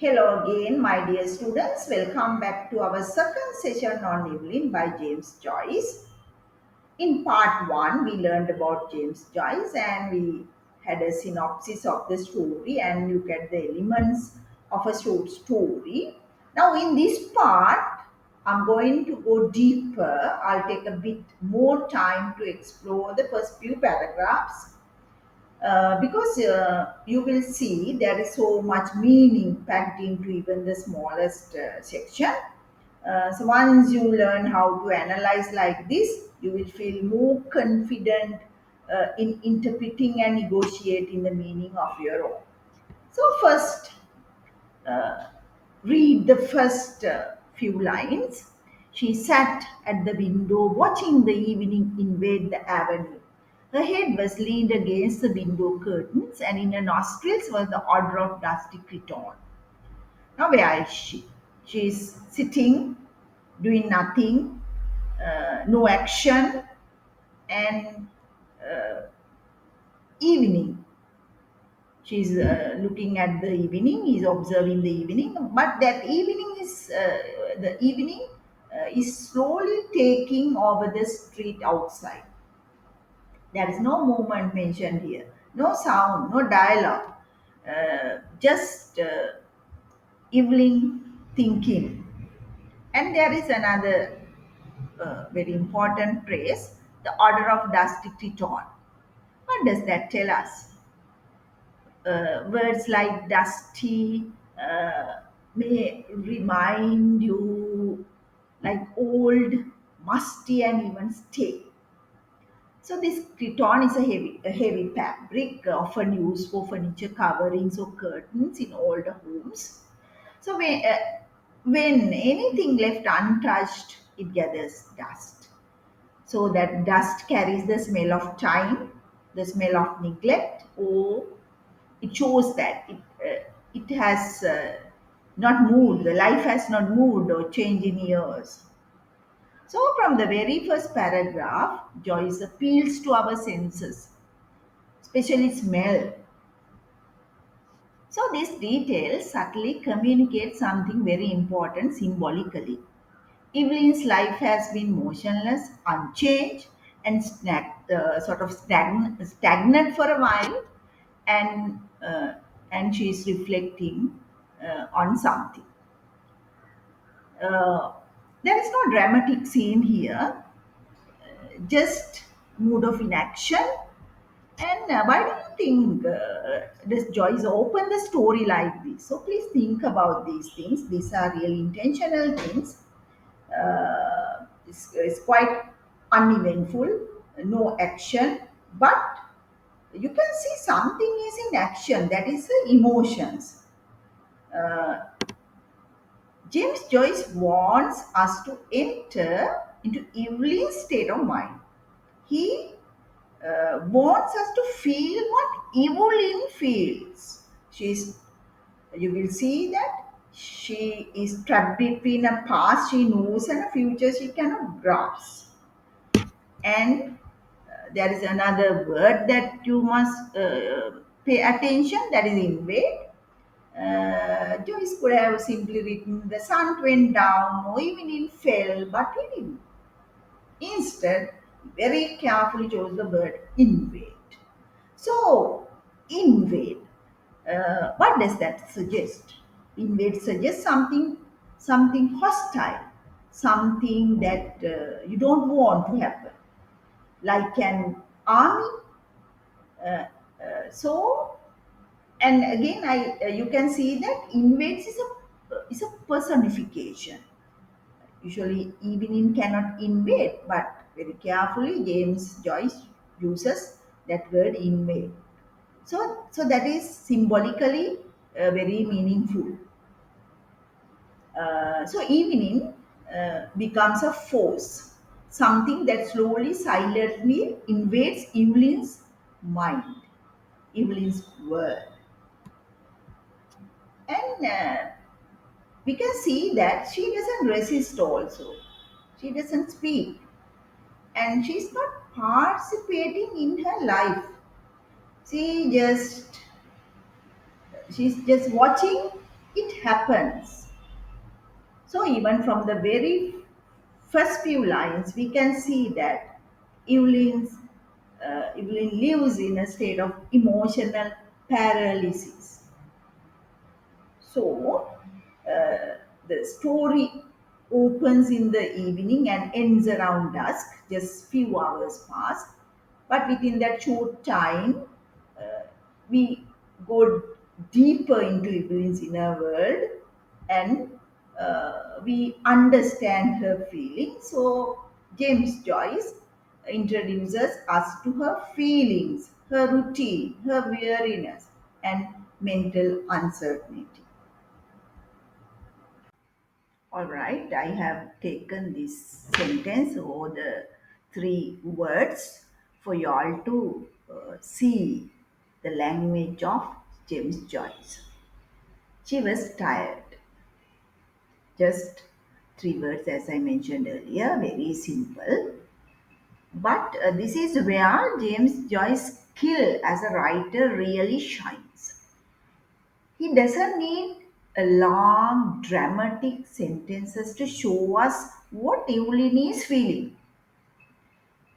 Hello again, my dear students. Welcome back to our second session on Eveline by James Joyce. In part 1, we learned about James Joyce and we had a synopsis of the story and look at the elements of a short story. Now, in this part, I'm going to go deeper. I'll take a bit more time to explore the first few paragraphs because you will see there is so much meaning packed into even the smallest section. So once you learn how to analyze like this, you will feel more confident in interpreting and negotiating the meaning of your own. So first, uh, read the first few lines. She sat at the window watching the evening invade the avenue. Her head was leaned against the window curtains, and in her nostrils was the odor of dusty cretonne. Now, where is she? She is sitting, doing nothing, no action, and uh, evening. She's looking at the evening, is observing the evening, but that evening is the evening is slowly taking over the street outside. There is no movement mentioned here, no sound, no dialogue, just Eveline thinking. And there is another very important phrase, the order of dusty cretonne. What does that tell us? Words like dusty may remind you like old, musty, and even stale. So this cretonne is a heavy fabric often used for furniture coverings or curtains in older homes. So when anything left untouched, it gathers dust. So that dust carries the smell of time, the smell of neglect, or it shows that it has not moved, the life has not moved or changed in years. So from the very first paragraph, Joyce appeals to our senses, especially smell. So this detail subtly communicates something very important symbolically. Eveline's life has been motionless, unchanged, and stagnant for a while, and uh, and she is reflecting on something. Uh, there is no dramatic scene here, just mood of inaction. And why do you think does Joyce open the story like this? So please think about these things. These are really intentional things. It's quite uneventful, no action, but you can see something is in action. That is the emotions. Uh, James Joyce wants us to enter into Eveline's state of mind. He wants us to feel what Eveline feels. You will see that she is trapped between a past she knows and a future she cannot grasp. And there is another word that you must pay attention, that is invade. Joyce could have simply written, the sun went down, or even it fell, but he didn't. Instead, he very carefully chose the word invade. So, invade. What does that suggest? Invade suggests something hostile, something that you don't want to happen, like an army. So, and again, you can see that invades is a personification. Usually, evening cannot invade, but very carefully, James Joyce uses that word invade. So that is symbolically very meaningful. So evening becomes a force, something that slowly, silently invades Eveline's mind, Eveline's world. And we can see that she doesn't resist also. She doesn't speak. And she's not participating in her life. She just she's just watching it happens. So even from the very first few lines, we can see that Evelyn's, Evelyn lives in a state of emotional paralysis. So the story opens in the evening and ends around dusk, just few hours pass. But within that short time, uh, we go deeper into Evelyn's inner world and we understand her feelings. So James Joyce introduces us to her feelings, her routine, her weariness, and mental uncertainty. All right, I have taken this sentence or the three words for you all to see the language of James Joyce. She was tired. Just three words, as I mentioned earlier, very simple. But this is where James Joyce's skill as a writer really shines. He doesn't need a long dramatic sentences to show us what Evelyn is feeling.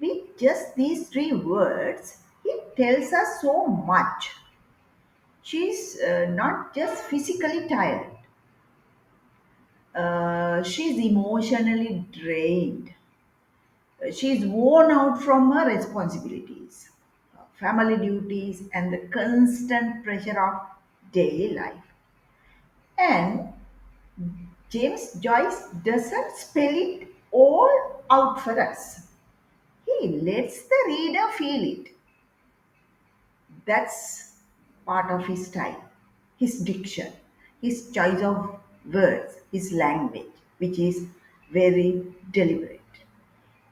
With just these three words, he tells us so much. She's not just physically tired, she's emotionally drained. She's worn out from her responsibilities, family duties, and the constant pressure of daily life. And James Joyce doesn't spell it all out for us. He lets the reader feel it. That's part of his style, his diction, his choice of words, his language, which is very deliberate.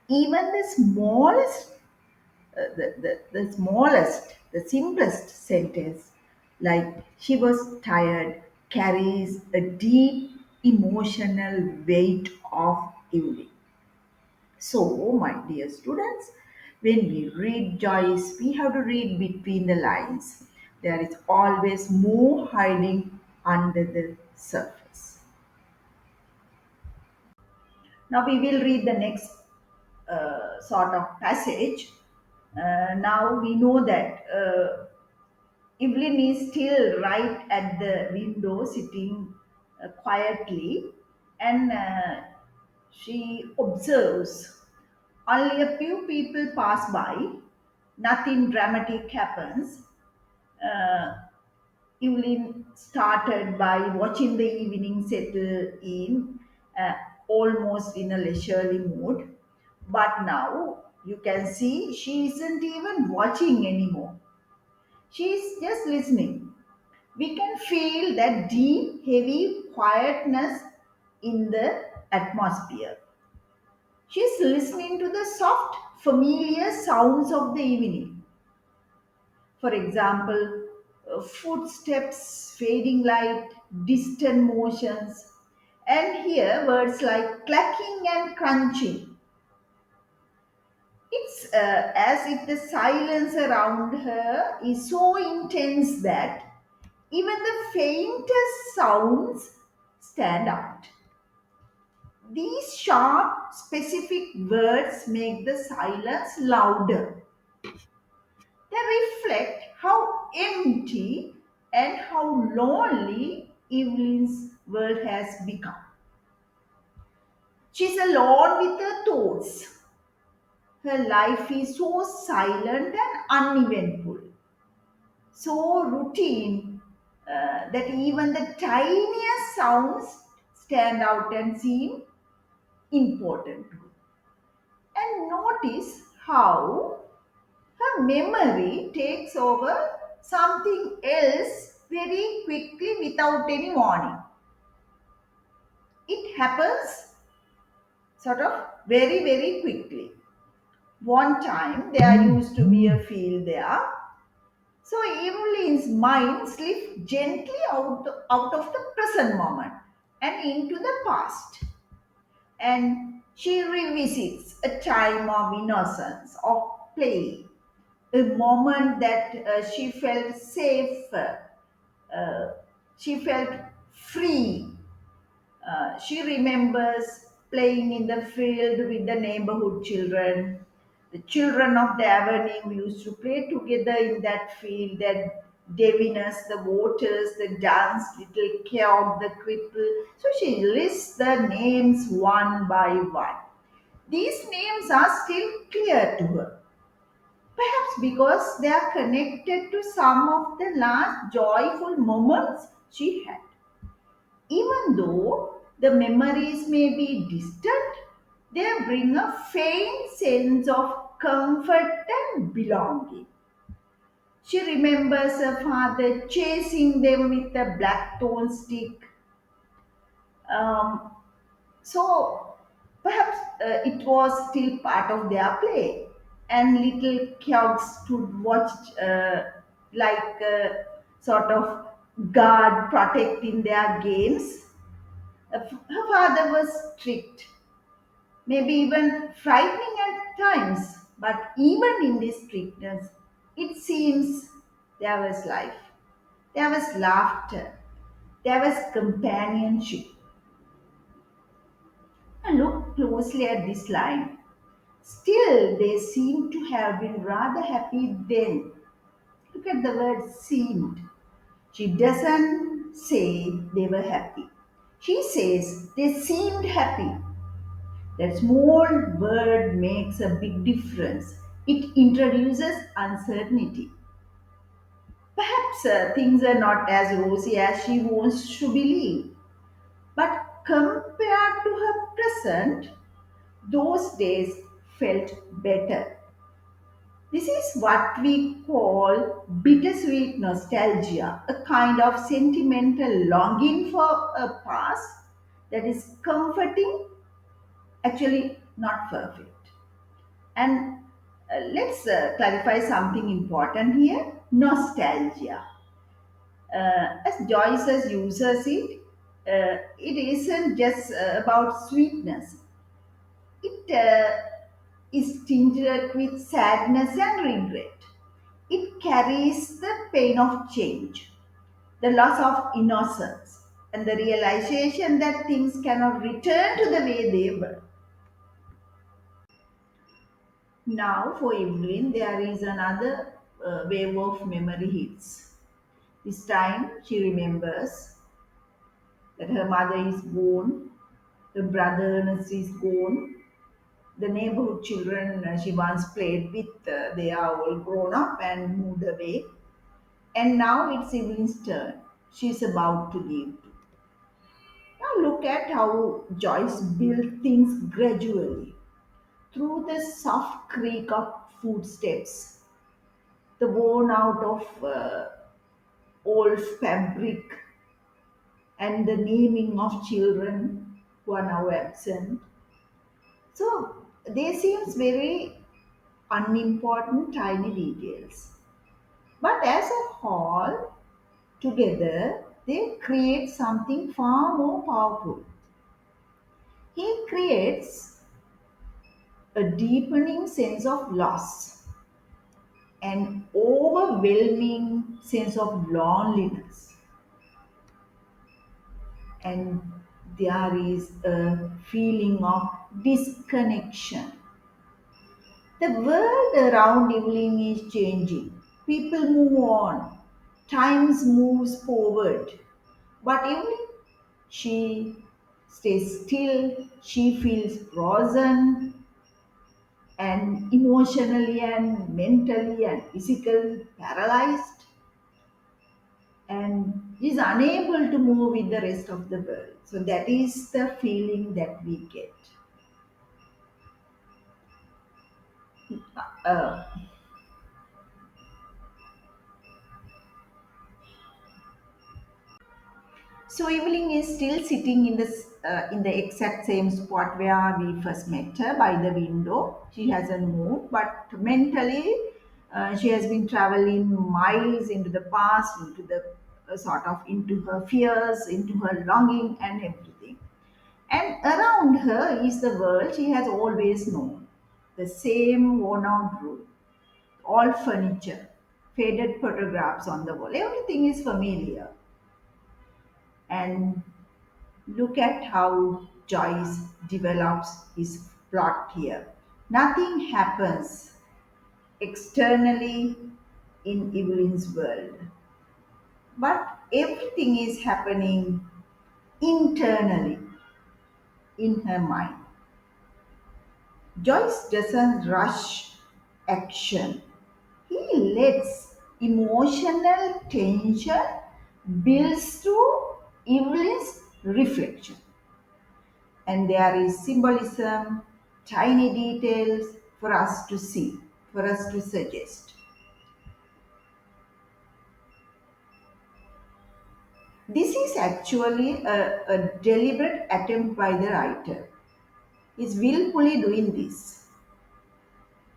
Even the smallest, the simplest sentence, like she was tired, carries a deep emotional weight of beauty. So, my dear students, when we read Joyce, we have to read between the lines. There is always more hiding under the surface. Now, we will read the next sort of passage. Now, we know that Evelyn is still right at the window, sitting quietly, and she observes. Only a few people pass by, nothing dramatic happens. Uh, Evelyn started by watching the evening settle in, uh, almost in a leisurely mood. But now you can see she isn't even watching anymore. She's just listening. We can feel that deep, heavy quietness in the atmosphere. She's listening to the soft, familiar sounds of the evening. For example, footsteps, fading light, distant motions, and here words like clacking and crunching. It's as if the silence around her is so intense that even the faintest sounds stand out. These sharp, specific words make the silence louder. They reflect how empty and how lonely Evelyn's world has become. She's alone with her thoughts. Her life is so silent and uneventful, so routine that even the tiniest sounds stand out and seem important. And notice how her memory takes over something else very quickly without any warning. It happens sort of very, very quickly. One time there used to be a field there. So Evelyn's mind slipped gently out of the present moment and into the past. And she revisits a time of innocence, of play, a moment that she felt safe, uh, she felt free. She remembers playing in the field with the neighborhood children. The children of the avenue used to play together in that field. That Devinus, the waters, the dance, little Keogh, the cripple. So she lists the names one by one. These names are still clear to her, perhaps because they are connected to some of the last joyful moments she had. Even though the memories may be distant, they bring a faint sense of comfort and belonging. She remembers her father chasing them with a blackthorn stick. Um, so perhaps it was still part of their play, and little Kyogs stood watched like sort of guard protecting their games. Her father was strict, maybe even frightening at times, but even in this strictness, it seems there was life, there was laughter, there was companionship. And look closely at this line. Still, they seem to have been rather happy then. Look at the word seemed. She doesn't say they were happy. She says they seemed happy. That small word makes a big difference. It introduces uncertainty. Perhaps things are not as rosy as she wants to believe, but compared to her present, those days felt better. This is what we call bittersweet nostalgia, a kind of sentimental longing for a past that is comforting, actually not perfect. And let's clarify something important here, nostalgia. As Joyce has uses it, it isn't just about sweetness, it is tinged with sadness and regret. It carries the pain of change, the loss of innocence, and the realization that things cannot return to the way they were. Now, for Evelyn, there is another wave of memory hits. This time, she remembers that her mother is gone, her brother Ernest is gone, the neighborhood children she once played with, they are all grown up and moved away. And now it's Evelyn's turn. She's about to leave. Now, look at how Joyce built things gradually through the soft creak of footsteps, the worn out of old fabric, and the naming of children who are now absent. So they seems very unimportant tiny details. But as a whole, together, they create something far more powerful. He creates a deepening sense of loss, an overwhelming sense of loneliness, and there is a feeling of disconnection. The world around Evelyn is changing. People move on. Times moves forward. But Evelyn, she stays still. She feels frozen and emotionally and mentally and physically paralyzed and is unable to move with the rest of the world. So that is the feeling that we get. Uh, So Evelyn is still sitting in the exact same spot where we first met her by the window. She hasn't moved, but mentally she has been traveling miles into the past, into the sort of into her fears, into her longing, and everything. And around her is the world she has always known, the same worn-out room, all furniture, faded photographs on the wall. Everything is familiar. And look at how Joyce develops his plot here. Nothing happens externally in Eveline's world, but everything is happening internally in her mind. Joyce doesn't rush action. He lets emotional tension builds through Eveline's reflection. And there is symbolism, tiny details for us to see, for us to suggest. This is actually a deliberate attempt by the writer. He's willfully doing this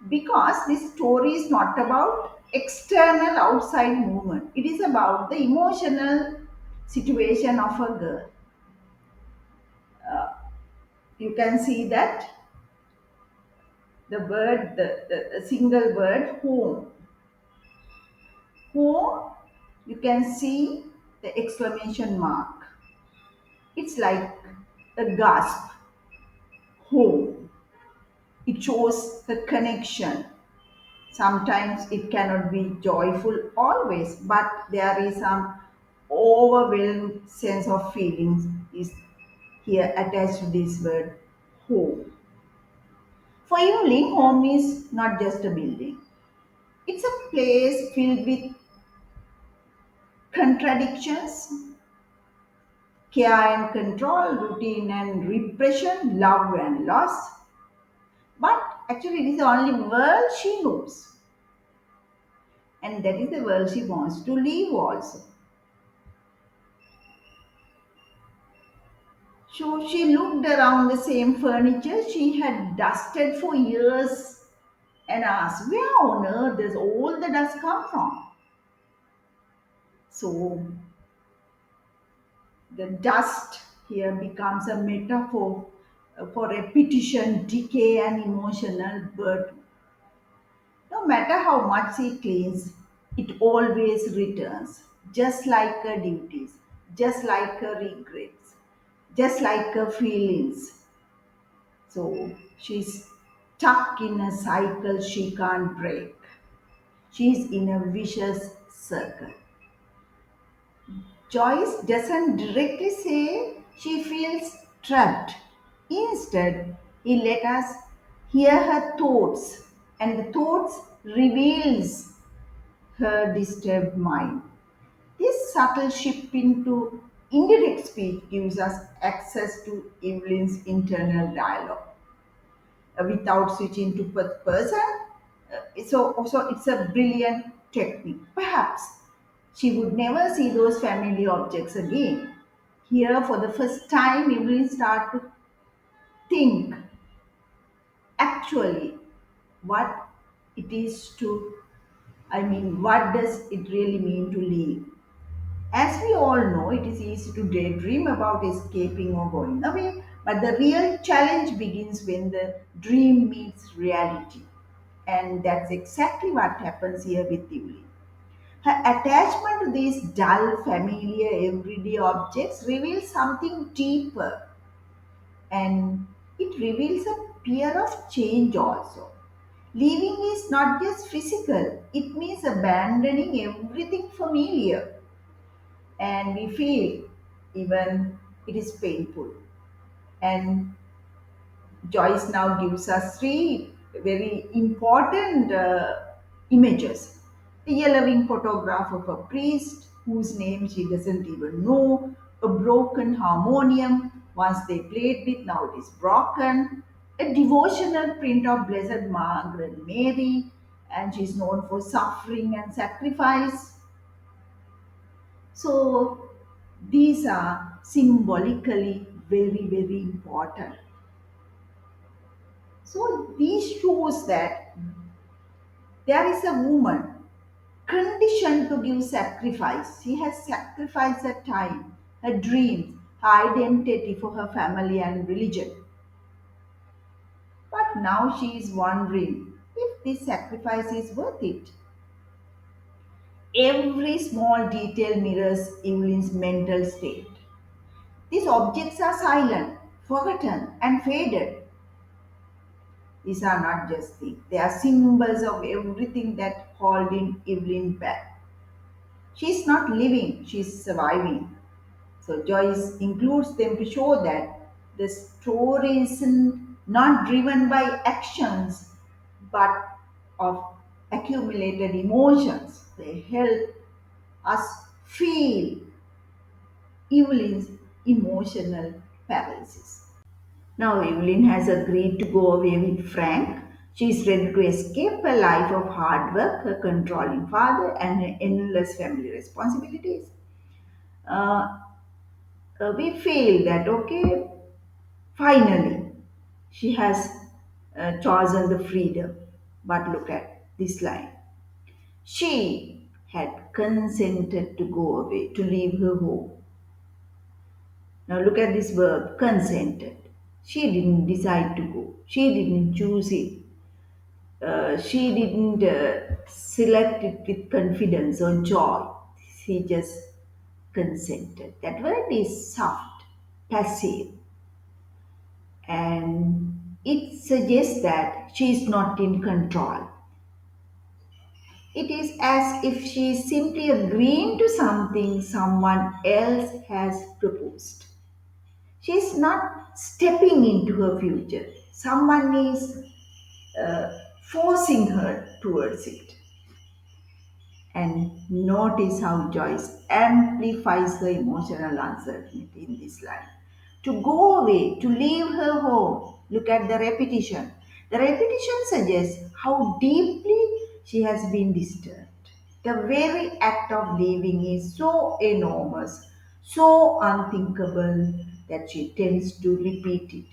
because this story is not about external outside movement. It is about the emotional situation of a girl. You can see that the word, the single word home. Home, you can see the exclamation mark. It's like a gasp. Home. It shows the connection. Sometimes it cannot be joyful always, but there is some overwhelming sense of feelings is here attached to this word home. For Eveline, home is not just a building. It's a place filled with contradictions, care and control, routine and repression, love and loss. But actually, it is the only world she knows, and that is the world she wants to live also. So she looked around the same furniture she had dusted for years and asked, where on earth does all the dust come from? So the dust here becomes a metaphor for repetition, decay, and emotional burden. No matter how much he cleans, it always returns, just like her duties, just like her regrets, just like her feelings. So she's stuck in a cycle she can't break. She's in a vicious circle. Joyce doesn't directly say she feels trapped. Instead, he let us hear her thoughts, and the thoughts reveals her disturbed mind. This subtle shift into indirect speech gives us access to Eveline's internal dialogue without switching to first person. So it's a brilliant technique. Perhaps she would never see those family objects again. Here, for the first time, Evelyn start to think actually what it is to. I mean, what does it really mean to live? As we all know, it is easy to daydream about escaping or going away, but the real challenge begins when the dream meets reality. And that's exactly what happens here with Evelyn. Her attachment to these dull, familiar, everyday objects reveals something deeper, and it reveals a fear of change also. Leaving is not just physical, it means abandoning everything familiar, and we feel even it is painful. And Joyce now gives us three very important images. A yellowing photograph of a priest whose name she doesn't even know, a broken harmonium, once they played with, now it is broken, a devotional print of Blessed Margaret Mary, and she's known for suffering and sacrifice. So these are symbolically very, very important. So this shows that there is a woman conditioned to give sacrifice. She has sacrificed her time, her dreams, her identity for her family and religion. But now she is wondering if this sacrifice is worth it. Every small detail mirrors Evelyn's mental state. These objects are silent, forgotten, and faded. These are not just things, they are symbols of everything that holding Eveline back. She's not living, she's surviving. So Joyce includes them to show that the story isn't not driven by actions but of accumulated emotions. They help us feel Evelyn's emotional paralysis. Now Evelyn has agreed to go away with Frank. She is ready to escape a life of hard work, her controlling father, and her endless family responsibilities. Uh, we feel that, okay, finally, she has chosen the freedom. But look at this line. She had consented to go away, to leave her home. Now look at this verb, consented. She didn't decide to go. She didn't choose it. She didn't select it with confidence or joy. She just consented. That word is soft, passive, and it suggests that she is not in control. It is as if she is simply agreeing to something someone else has proposed. She is not stepping into her future. Someone is forcing her towards it. And notice how Joyce amplifies the emotional uncertainty in this line. To go away, to leave her home. Look at the repetition. The repetition suggests how deeply she has been disturbed. The very act of leaving is so enormous, so unthinkable that she tends to repeat it.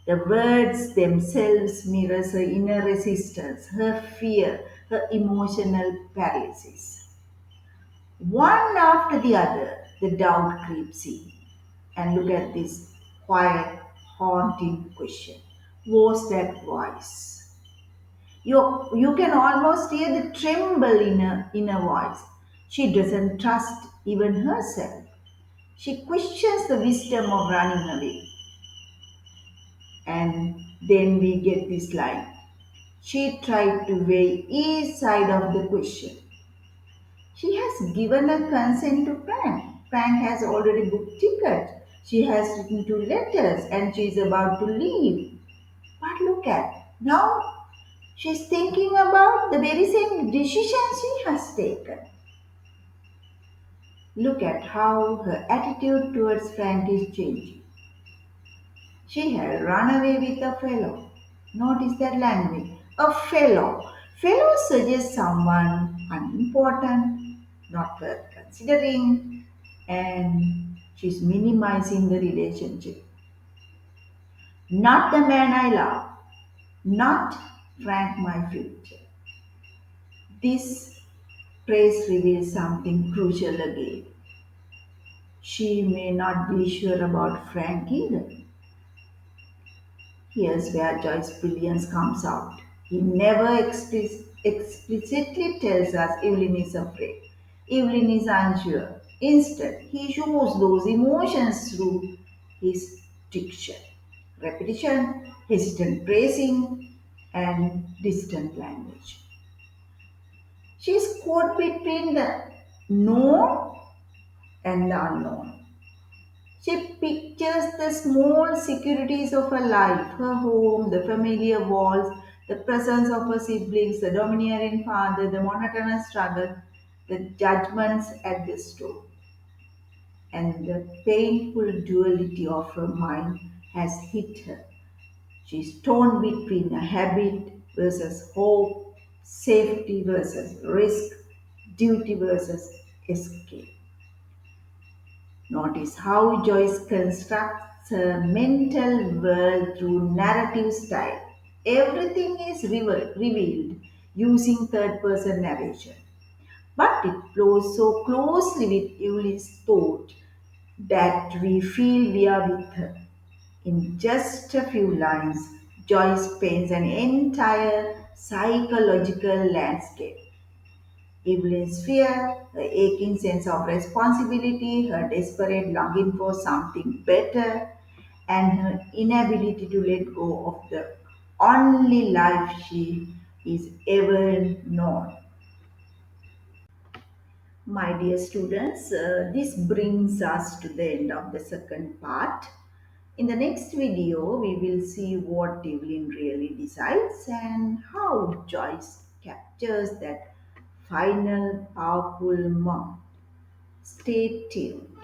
The words themselves mirror her inner resistance, her fear, her emotional paralysis. One after the other, the doubt creeps in. And look at this quiet, haunting question. Was that voice? You can almost hear the tremble in her voice. She doesn't trust even herself. She questions the wisdom of running away. And then we get this line. She tried to weigh each side of the question. She has given her consent to Frank. Frank has already booked tickets. She has written two letters and she is about to leave. But look at now she's thinking about the very same decision she has taken. Look at how her attitude towards Frank is changing. She had run away with a fellow. Notice that language. A fellow. Fellow suggests someone unimportant, not worth considering, and she's minimizing the relationship. Not the man I love, not Frank, my future. This phrase reveals something crucial again. She may not be sure about Frank either. Here's where Joyce's brilliance comes out. He never explicitly tells us Evelyn is afraid. Evelyn is unsure. Instead, he shows those emotions through his diction. Repetition, hesitant phrasing, and distant language. She is caught between the known and the unknown. She pictures the small securities of her life, her home, the familiar walls, the presence of her siblings, the domineering father, the monotonous struggle, the judgments at the store. And the painful duality of her mind has hit her. She's torn between a habit versus hope, safety versus risk, duty versus escape. Notice how Joyce constructs her mental world through narrative style. Everything is revealed using third person narration, but it flows so closely with Evelyn's thought that we feel we are with her. In just a few lines, Joyce paints an entire psychological landscape. Eveline's fear, her aching sense of responsibility, her desperate longing for something better, and her inability to let go of the only life she is ever known. My dear students, this brings us to the end of the second part. In the next video, we will see what Evelyn really decides and how Joyce captures that final powerful moment. Stay tuned.